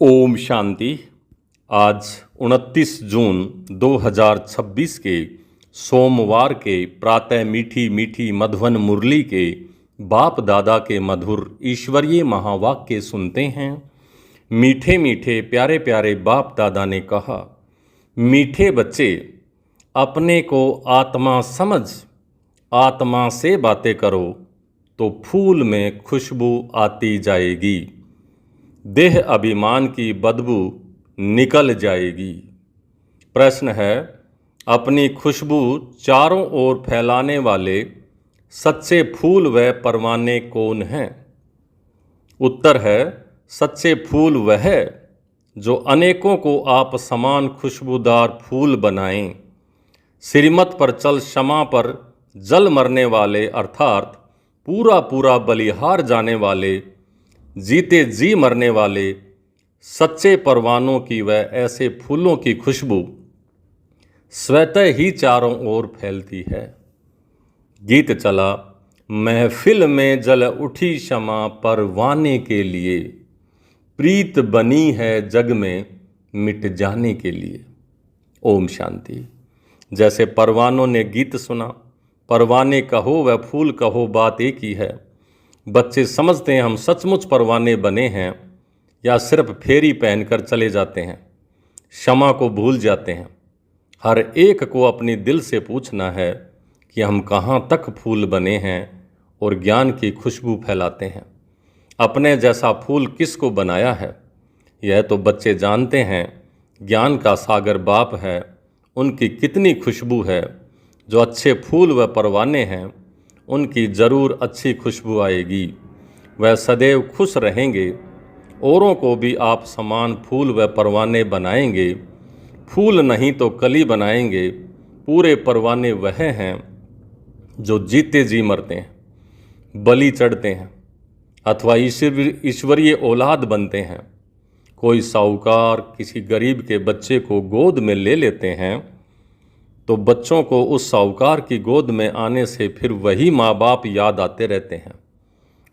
ओम शांति। आज 29 जून 2026 के सोमवार के प्रातः मीठी मीठी मधुवन मुरली के बाप दादा के मधुर ईश्वरीय महावाक्य सुनते हैं। मीठे मीठे प्यारे प्यारे बाप दादा ने कहा, मीठे बच्चे, अपने को आत्मा समझ आत्मा से बातें करो तो फूल में खुशबू आती जाएगी, देह अभिमान की बदबू निकल जाएगी। प्रश्न है, अपनी खुशबू चारों ओर फैलाने वाले सच्चे फूल व परवाने कौन हैं? उत्तर है, सच्चे फूल वह जो अनेकों को आप समान खुशबूदार फूल बनाएं। श्रीमत पर चल क्षमा पर जल मरने वाले अर्थात पूरा पूरा बलिहार जाने वाले, जीते जी मरने वाले सच्चे परवानों की व ऐसे फूलों की खुशबू स्वतः ही चारों ओर फैलती है। गीत चला, महफिल में जल उठी क्षमा परवाने के लिए, प्रीत बनी है जग में मिट जाने के लिए। ओम शांति। जैसे परवानों ने गीत सुना, परवाने कहो व फूल कहो बात एक ही है। बच्चे समझते हैं हम सचमुच परवाने बने हैं या सिर्फ फेरी पहनकर चले जाते हैं। क्षमा को भूल जाते हैं। हर एक को अपनी दिल से पूछना है कि हम कहाँ तक फूल बने हैं और ज्ञान की खुशबू फैलाते हैं। अपने जैसा फूल किसको बनाया है, यह तो बच्चे जानते हैं। ज्ञान का सागर बाप है, उनकी कितनी खुशबू है। जो अच्छे फूल व परवाने हैं उनकी ज़रूर अच्छी खुशबू आएगी। वह सदैव खुश रहेंगे। औरों को भी आप समान फूल व परवाने बनाएंगे। फूल नहीं तो कली बनाएंगे। पूरे परवाने वह हैं जो जीते जी मरते हैं, बलि चढ़ते हैं अथवा ईश्वरीय औलाद बनते हैं। कोई साहूकार किसी गरीब के बच्चे को गोद में ले लेते हैं तो बच्चों को उस साहूकार की गोद में आने से फिर वही माँ बाप याद आते रहते हैं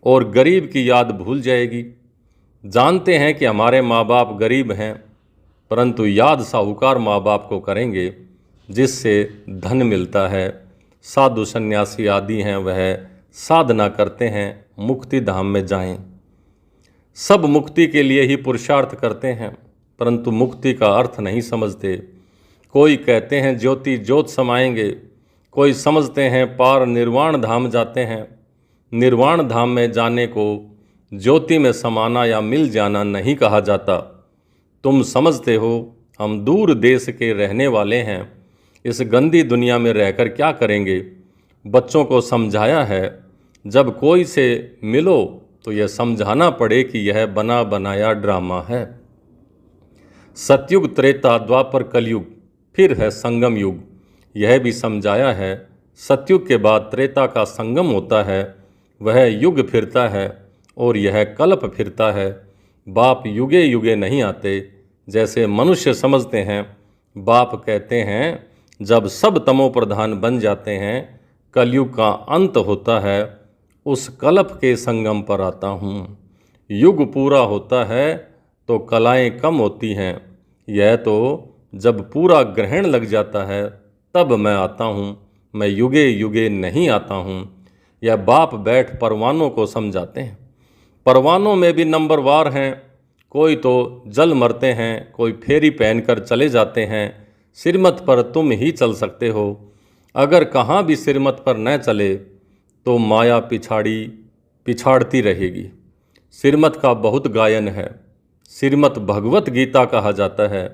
और गरीब की याद भूल जाएगी। जानते हैं कि हमारे माँ बाप गरीब हैं, परंतु याद साहूकार माँ बाप को करेंगे जिससे धन मिलता है। साधु सन्यासी आदि हैं, वह साधना करते हैं मुक्ति धाम में जाएं। सब मुक्ति के लिए ही पुरुषार्थ करते हैं, परंतु मुक्ति का अर्थ नहीं समझते। कोई कहते हैं ज्योति ज्योत समाएंगे, कोई समझते हैं पार निर्वाण धाम जाते हैं। निर्वाण धाम में जाने को ज्योति में समाना या मिल जाना नहीं कहा जाता। तुम समझते हो हम दूर देश के रहने वाले हैं, इस गंदी दुनिया में रहकर क्या करेंगे। बच्चों को समझाया है, जब कोई से मिलो तो यह समझाना पड़े कि यह बना बनाया ड्रामा है। सतयुग त्रेता द्वापर कलयुग फिर है संगम युग। यह भी समझाया है, सतयुग के बाद त्रेता का संगम होता है, वह युग फिरता है और यह कल्प फिरता है। बाप युगे युगे नहीं आते जैसे मनुष्य समझते हैं। बाप कहते हैं जब सब तमो प्रधान बन जाते हैं, कलयुग का अंत होता है, उस कल्प के संगम पर आता हूँ। युग पूरा होता है तो कलाएं कम होती हैं। यह तो जब पूरा ग्रहण लग जाता है तब मैं आता हूँ, मैं युगे युगे नहीं आता हूँ। यह बाप बैठ परवानों को समझाते हैं। परवानों में भी नंबरवार हैं। कोई तो जल मरते हैं, कोई फेरी पहनकर चले जाते हैं। श्रीमत पर तुम ही चल सकते हो। अगर कहाँ भी श्रीमत पर न चले तो माया पिछाड़ती रहेगी। श्रीमत का बहुत गायन है। श्रीमत भगवत गीता कहा जाता है।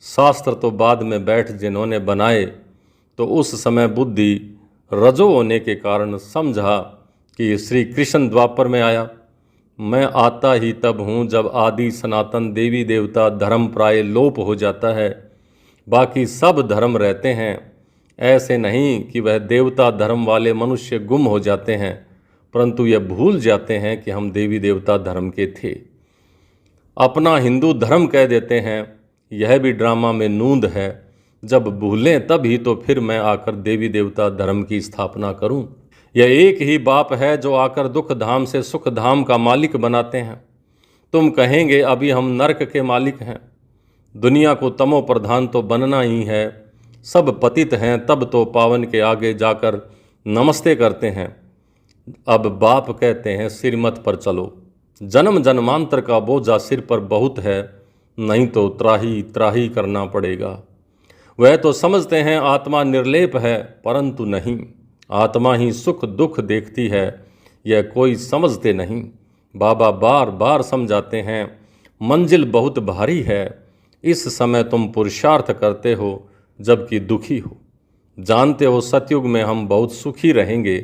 शास्त्र तो बाद में बैठ जिन्होंने बनाए तो उस समय बुद्धि रजो होने के कारण समझा कि श्री कृष्ण द्वापर में आया। मैं आता ही तब हूँ जब आदि सनातन देवी देवता धर्म प्राय लोप हो जाता है, बाकी सब धर्म रहते हैं। ऐसे नहीं कि वह देवता धर्म वाले मनुष्य गुम हो जाते हैं, परंतु यह भूल जाते हैं कि हम देवी देवता धर्म के थे। अपना हिंदू धर्म कह देते हैं। यह भी ड्रामा में नूंद है। जब भूलें तब ही तो फिर मैं आकर देवी देवता धर्म की स्थापना करूं। यह एक ही बाप है जो आकर दुख धाम से सुख धाम का मालिक बनाते हैं। तुम कहेंगे अभी हम नरक के मालिक हैं, दुनिया को तमो प्रधान तो बनना ही है, सब पतित हैं तब तो पावन के आगे जाकर नमस्ते करते हैं। अब बाप कहते हैं सिर मत पर चलो, जन्म जन्मांतर का बोझा सिर पर बहुत है, नहीं तो त्राही त्राही करना पड़ेगा। वह तो समझते हैं आत्मा निर्लेप है, परंतु नहीं, आत्मा ही सुख दुख देखती है, यह कोई समझते नहीं। बाबा बार बार समझाते हैं मंजिल बहुत भारी है, इस समय तुम पुरुषार्थ करते हो जबकि दुखी हो। जानते हो सतयुग में हम बहुत सुखी रहेंगे,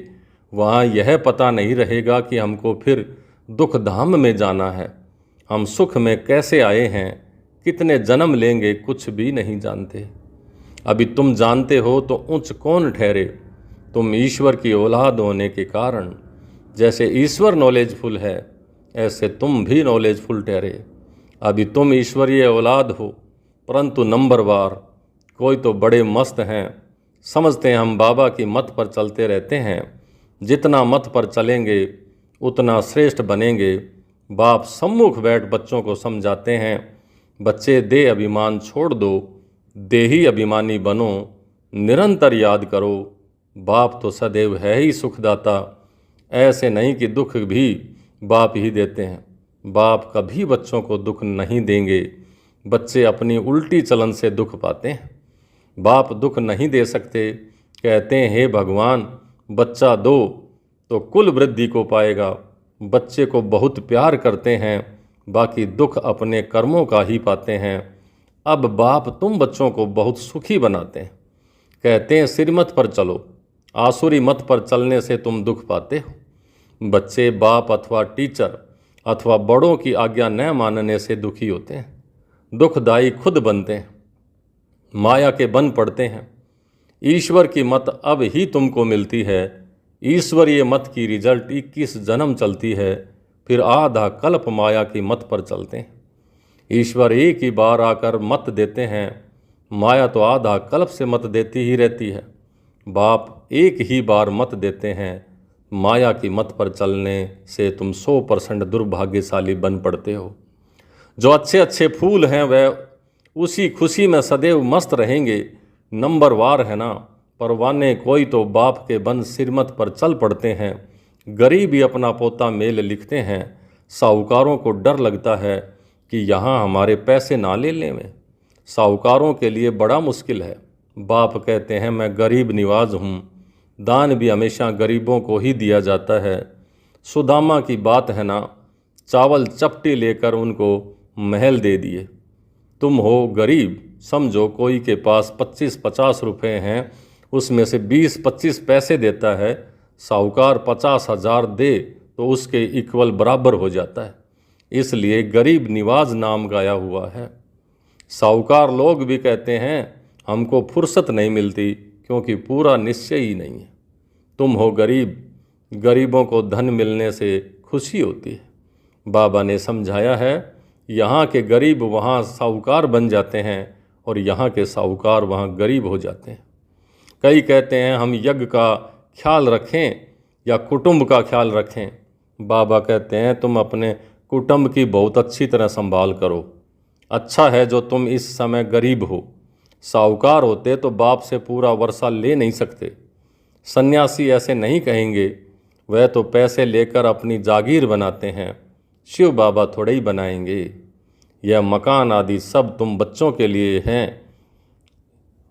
वहाँ यह पता नहीं रहेगा कि हमको फिर दुख धाम में जाना है। हम सुख में कैसे आए हैं, कितने जन्म लेंगे, कुछ भी नहीं जानते। अभी तुम जानते हो तो उच्च कौन ठहरे। तुम ईश्वर की औलाद होने के कारण जैसे ईश्वर नॉलेजफुल है, ऐसे तुम भी नॉलेजफुल ठहरे। अभी तुम ईश्वरीय औलाद हो, परंतु नंबरवार कोई तो बड़े मस्त हैं, समझते हैं हम बाबा की मत पर चलते रहते हैं, जितना मत पर चलेंगे उतना श्रेष्ठ बनेंगे। बाप सम्मुख बैठ बच्चों को समझाते हैं, बच्चे दे अभिमान छोड़ दो, देही अभिमानी बनो, निरंतर याद करो, बाप तो सदैव है ही सुखदाता। ऐसे नहीं कि दुख भी बाप ही देते हैं, बाप कभी बच्चों को दुख नहीं देंगे। बच्चे अपनी उल्टी चलन से दुख पाते हैं, बाप दुख नहीं दे सकते। कहते हैं हे भगवान बच्चा दो तो कुल वृद्धि को पाएगा। बच्चे को बहुत प्यार करते हैं, बाकी दुख अपने कर्मों का ही पाते हैं। अब बाप तुम बच्चों को बहुत सुखी बनाते हैं, कहते हैं सिर मत पर चलो, आसुरी मत पर चलने से तुम दुख पाते हो। बच्चे बाप अथवा टीचर अथवा बड़ों की आज्ञा न मानने से दुखी होते हैं, दुखदाई खुद बनते हैं, माया के बन पड़ते हैं। ईश्वर की मत अब ही तुमको मिलती है, ईश्वरीय मत की रिजल्ट 21 जन्म चलती है, फिर आधा कल्प माया की मत पर चलते हैं। ईश्वर एक ही बार आकर मत देते हैं, माया तो आधा कल्प से मत देती ही रहती है। बाप एक ही बार मत देते हैं, माया की मत पर चलने से तुम 100% दुर्भाग्यशाली बन पड़ते हो। जो अच्छे अच्छे फूल हैं वह उसी खुशी में सदैव मस्त रहेंगे, नंबरवार है ना। परवाने कोई तो बाप के बन सिरमत पर चल पड़ते हैं, गरीब ही अपना पोता मेल लिखते हैं। साहूकारों को डर लगता है कि यहाँ हमारे पैसे ना ले लें में, साहूकारों के लिए बड़ा मुश्किल है। बाप कहते हैं मैं गरीब निवाज हूँ, दान भी हमेशा गरीबों को ही दिया जाता है। सुदामा की बात है ना, चावल चपटी लेकर उनको महल दे दिए। तुम हो गरीब, समझो कोई के पास 25-50 रुपये हैं, उसमें से 20-25 पैसे देता है, साहूकार 50,000 दे तो उसके इक्वल बराबर हो जाता है। इसलिए गरीब निवाज नाम गाया हुआ है। साहूकार लोग भी कहते हैं हमको फुर्सत नहीं मिलती क्योंकि पूरा निश्चय ही नहीं है। तुम हो गरीब, गरीबों को धन मिलने से खुशी होती है। बाबा ने समझाया है यहाँ के गरीब वहाँ साहूकार बन जाते हैं और यहाँ के साहूकार वहाँ गरीब हो जाते हैं। कई कहते हैं हम यज्ञ का ख्याल रखें या कुटुंब का ख्याल रखें। बाबा कहते हैं तुम अपने कुटुंब की बहुत अच्छी तरह संभाल करो। अच्छा है जो तुम इस समय गरीब हो, साहूकार होते तो बाप से पूरा वर्षा ले नहीं सकते। सन्यासी ऐसे नहीं कहेंगे, वह तो पैसे लेकर अपनी जागीर बनाते हैं, शिव बाबा थोड़े ही बनाएंगे। यह मकान आदि सब तुम बच्चों के लिए हैं,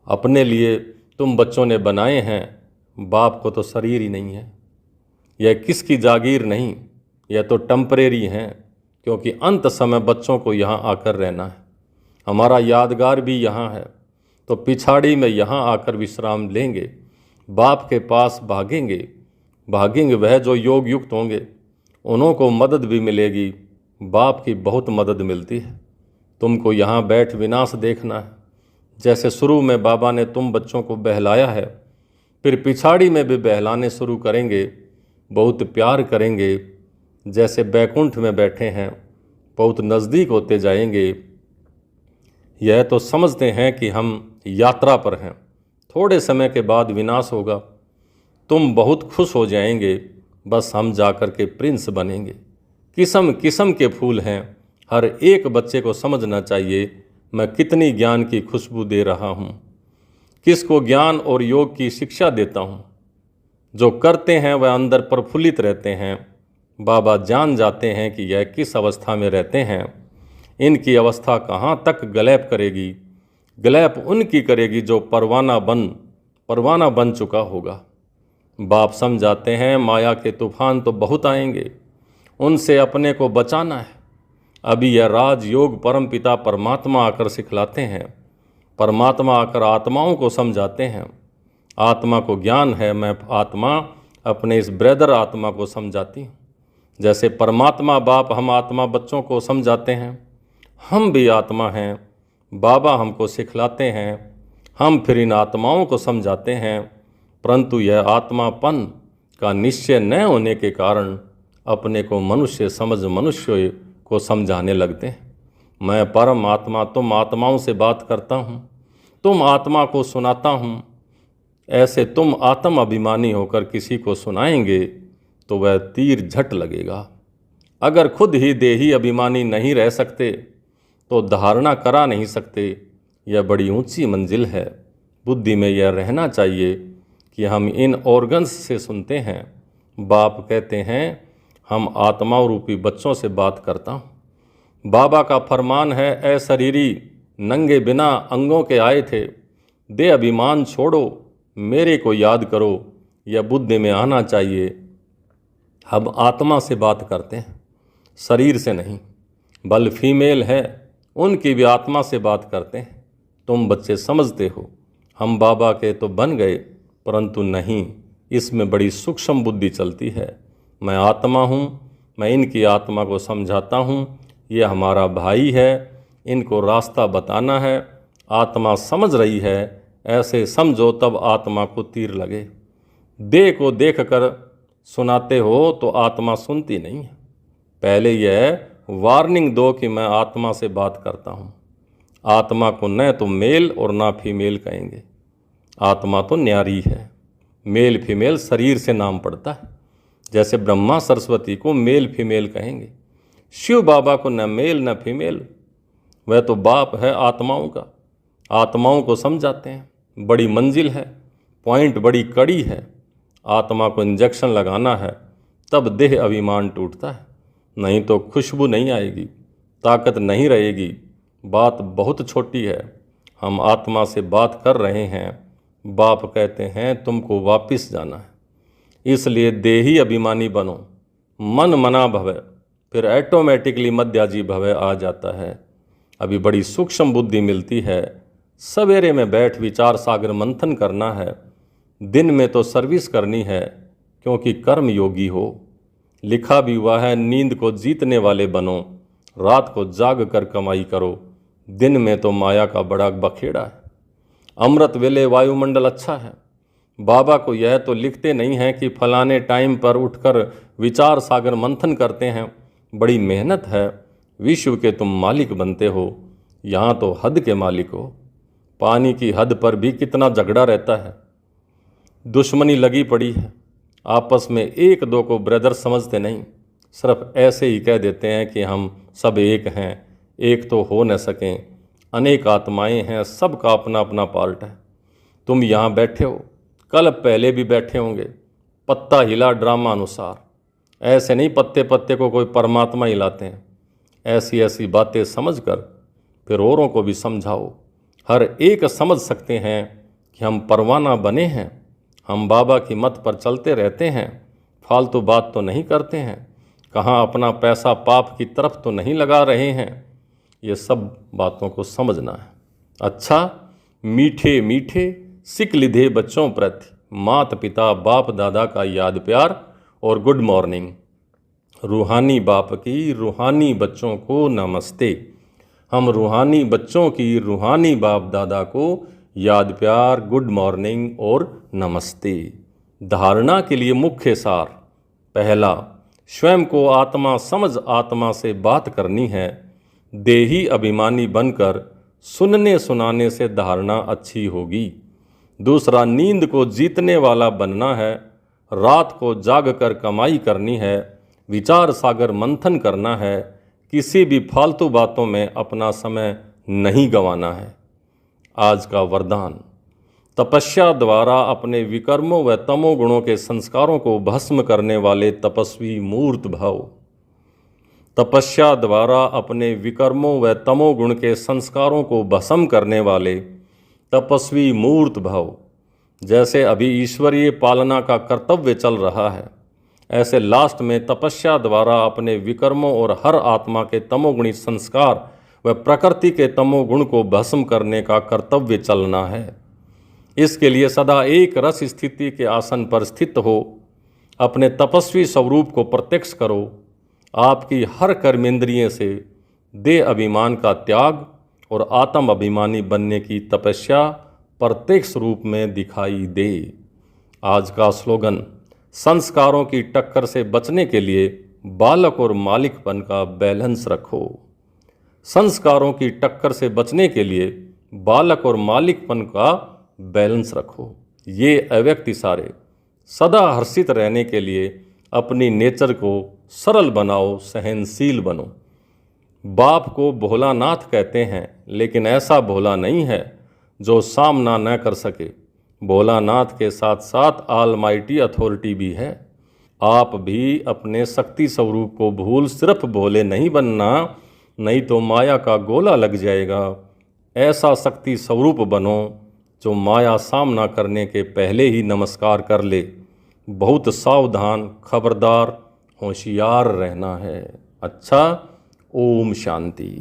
अपने लिए तुम बच्चों ने बनाए हैं, बाप को तो शरीर ही नहीं है। यह किसकी जागीर नहीं, यह तो टेम्परेरी हैं, क्योंकि अंत समय बच्चों को यहाँ आकर रहना है। हमारा यादगार भी यहाँ है, तो पिछाड़ी में यहाँ आकर विश्राम लेंगे, बाप के पास भागेंगे वह जो योग युक्त होंगे, उन्हों को मदद भी मिलेगी। बाप की बहुत मदद मिलती है। तुमको यहाँ बैठ विनाश देखना है। जैसे शुरू में बाबा ने तुम बच्चों को बहलाया है, फिर पिछाड़ी में भी बहलाने शुरू करेंगे, बहुत प्यार करेंगे। जैसे बैकुंठ में बैठे हैं, बहुत नज़दीक होते जाएंगे। यह तो समझते हैं कि हम यात्रा पर हैं, थोड़े समय के बाद विनाश होगा। तुम बहुत खुश हो जाएंगे, बस हम जाकर के प्रिंस बनेंगे। किस्म किस्म के फूल हैं, हर एक बच्चे को समझना चाहिए मैं कितनी ज्ञान की खुशबू दे रहा हूँ, किसको ज्ञान और योग की शिक्षा देता हूँ। जो करते हैं वह अंदर प्रफुल्लित रहते हैं। बाबा जान जाते हैं कि यह किस अवस्था में रहते हैं। इनकी अवस्था कहाँ तक गलैप करेगी। गलैप उनकी करेगी जो परवाना बन चुका होगा। बाप समझाते हैं माया के तूफान तो बहुत आएंगे, उनसे अपने को बचाना है। अभी यह राजयोग परमपिता परमात्मा आकर सिखलाते हैं। परमात्मा आकर आत्माओं को समझाते हैं। आत्मा को ज्ञान है, मैं आत्मा अपने इस ब्रदर आत्मा को समझाती हूँ। जैसे परमात्मा बाप हम आत्मा बच्चों को समझाते हैं, हम भी आत्मा हैं। बाबा हमको सिखलाते हैं, हम फिर इन आत्माओं को समझाते हैं। परंतु यह आत्मापन का निश्चय न होने के कारण अपने को मनुष्य समझ मनुष्य को समझाने लगते हैं। मैं परम आत्मा, तुम आत्माओं से बात करता हूँ, तुम आत्मा को सुनाता हूँ। ऐसे तुम आत्म अभिमानी होकर किसी को सुनाएंगे तो वह तीर झट लगेगा। अगर खुद ही देही अभिमानी नहीं रह सकते तो धारणा करा नहीं सकते। यह बड़ी ऊंची मंजिल है। बुद्धि में यह रहना चाहिए कि हम इन ऑर्गन्स से सुनते हैं। बाप कहते हैं हम आत्मा रूपी बच्चों से बात करता हूँ। बाबा का फरमान है अशरीरी नंगे बिना अंगों के आए थे, दे अभिमान छोड़ो मेरे को याद करो। यह बुद्धि में आना चाहिए। हम आत्मा से बात करते हैं, शरीर से नहीं। बल फीमेल है, उनकी भी आत्मा से बात करते हैं। तुम बच्चे समझते हो हम बाबा के तो बन गए, परंतु नहीं, इसमें बड़ी सूक्ष्म बुद्धि चलती है। मैं आत्मा हूँ, मैं इनकी आत्मा को समझाता हूँ। ये हमारा भाई है, इनको रास्ता बताना है। आत्मा समझ रही है, ऐसे समझो तब आत्मा को तीर लगे। देह को देख कर सुनाते हो तो आत्मा सुनती नहीं है। पहले यह वार्निंग दो कि मैं आत्मा से बात करता हूँ। आत्मा को न तो मेल और ना फीमेल कहेंगे। आत्मा तो न्यारी है। मेल फीमेल शरीर से नाम पड़ता है। जैसे ब्रह्मा सरस्वती को मेल फीमेल कहेंगे, शिव बाबा को न मेल न फीमेल। वह तो बाप है आत्माओं का। आत्माओं को समझाते हैं। बड़ी मंजिल है, पॉइंट बड़ी कड़ी है। आत्मा को इंजेक्शन लगाना है तब देह अभिमान टूटता है, नहीं तो खुशबू नहीं आएगी, ताकत नहीं रहेगी। बात बहुत छोटी है। हम आत्मा से बात कर रहे हैं। बाप कहते हैं तुमको वापस जाना है, इसलिए देही अभिमानी बनो। मन मना भवे, फिर ऐटोमेटिकली मध्याजी भवे आ जाता है। अभी बड़ी सूक्ष्म बुद्धि मिलती है। सवेरे में बैठ विचार सागर मंथन करना है। दिन में तो सर्विस करनी है, क्योंकि कर्म योगी हो। लिखा भी हुआ है नींद को जीतने वाले बनो, रात को जाग कर कमाई करो। दिन में तो माया का बड़ा बखेड़ा है। अमृत वेले वायुमंडल अच्छा है। बाबा को यह तो लिखते नहीं हैं कि फलाने टाइम पर उठकर विचार सागर मंथन करते हैं। बड़ी मेहनत है। विश्व के तुम मालिक बनते हो, यहाँ तो हद के मालिक हो। पानी की हद पर भी कितना झगड़ा रहता है। दुश्मनी लगी पड़ी है। आपस में एक दो को ब्रदर समझते नहीं, सिर्फ ऐसे ही कह देते हैं कि हम सब एक हैं। एक तो हो न सकें, अनेक आत्माएं हैं, सबका अपना अपना पार्ट है। तुम यहाँ बैठे हो, कल पहले भी बैठे होंगे। पत्ता हिला ड्रामा अनुसार। ऐसे नहीं पत्ते पत्ते को कोई परमात्मा हिलाते हैं। ऐसी ऐसी बातें समझकर फिर औरों को भी समझाओ। हर एक समझ सकते हैं कि हम परवाना बने हैं। हम बाबा की मत पर चलते रहते हैं, फालतू बात तो नहीं करते हैं। कहाँ अपना पैसा पाप की तरफ तो नहीं लगा रहे हैं। ये सब बातों को समझना है। अच्छा, मीठे मीठे सिक लिधे बच्चों प्रति माता पिता बाप दादा का याद प्यार और गुड मॉर्निंग। रूहानी बाप की रूहानी बच्चों को नमस्ते। हम रूहानी बच्चों की रूहानी बाप दादा को याद प्यार, गुड मॉर्निंग और नमस्ते। धारणा के लिए मुख्य सार। पहला, स्वयं को आत्मा समझ आत्मा से बात करनी है। देही अभिमानी बनकर सुनने सुनाने से धारणा अच्छी होगी। दूसरा, नींद को जीतने वाला बनना है। रात को जाग कर कमाई करनी है। विचार सागर मंथन करना है। किसी भी फालतू बातों में अपना समय नहीं गंवाना है। आज का वरदान, तपस्या द्वारा अपने विकर्मों व तमोगुणों के संस्कारों को भस्म करने वाले तपस्वी मूर्त भव। तपस्या द्वारा अपने विकर्मों व तमोगुण के संस्कारों को भस्म करने वाले तपस्वी मूर्त भव। जैसे अभी ईश्वरीय पालना का कर्तव्य चल रहा है, ऐसे लास्ट में तपस्या द्वारा अपने विकर्मों और हर आत्मा के तमोगुणी संस्कार व प्रकृति के तमोगुण को भस्म करने का कर्तव्य चलना है। इसके लिए सदा एक रस स्थिति के आसन पर स्थित हो अपने तपस्वी स्वरूप को प्रत्यक्ष करो। आपकी हर कर्मेंद्रिय से देह अभिमान का त्याग और आत्म अभिमानी बनने की तपस्या प्रत्यक्ष रूप में दिखाई दे। आज का स्लोगन, संस्कारों की टक्कर से बचने के लिए बालक और मालिकपन का बैलेंस रखो। संस्कारों की टक्कर से बचने के लिए बालक और मालिकपन का बैलेंस रखो। ये अव्यक्त इशारे सदा हर्षित रहने के लिए अपनी नेचर को सरल बनाओ, सहनशील बनो। बाप को भोलानाथ कहते हैं, लेकिन ऐसा भोला नहीं है जो सामना न कर सके। भोलानाथ के साथ साथ ऑलमाइटी अथॉरिटी भी है। आप भी अपने शक्ति स्वरूप को भूल सिर्फ भोले नहीं बनना, नहीं तो माया का गोला लग जाएगा। ऐसा शक्ति स्वरूप बनो जो माया सामना करने के पहले ही नमस्कार कर ले। बहुत सावधान, खबरदार, होशियार रहना है। अच्छा, ओम शांति।